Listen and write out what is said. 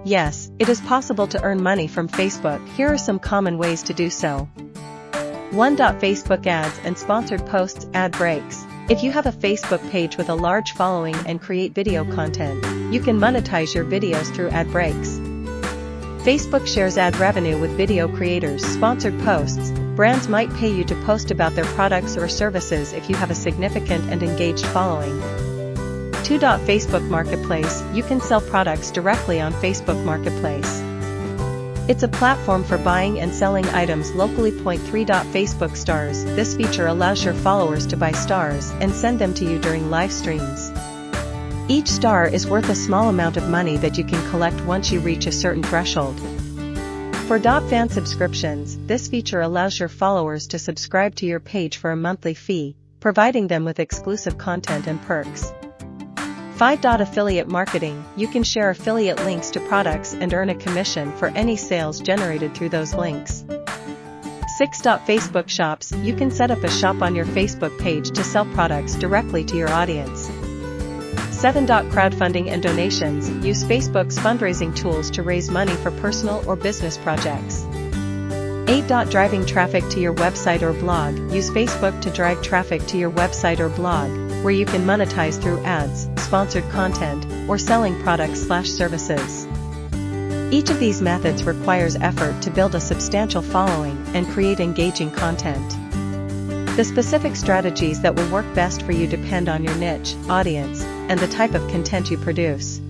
Yes, it is possible to earn money from Facebook. Here are some common ways to do so. 1. Facebook ads and sponsored posts. Ad breaks. If you have a Facebook page with a large following and create video content, you can monetize your videos through ad breaks. Facebook shares ad revenue with video creators. Sponsored posts. Brands might pay you to post about their products or services if you have a significant and engaged following. 2. Facebook Marketplace. You can sell products directly on Facebook Marketplace. It's a platform for buying and selling items locally. 3. Facebook Stars. This feature allows your followers to buy stars and send them to you during live streams. Each star is worth a small amount of money that you can collect once you reach a certain threshold. 4. Fan subscriptions. This feature allows your followers to subscribe to your page for a monthly fee, providing them with exclusive content and perks. 5. Affiliate marketing. You can share affiliate links to products and earn a commission for any sales generated through those links. 6. Facebook shops. You can set up a shop on your Facebook page to sell products directly to your audience. 7. Crowdfunding and donations. Use Facebook's fundraising tools to raise money for personal or business projects. 8. Driving traffic to your website or blog. Use Facebook to drive traffic to your website or blog, where you can monetize through ads, sponsored content, or selling products/services. Each of these methods requires effort to build a substantial following and create engaging content. The specific strategies that will work best for you depend on your niche, audience, and the type of content you produce.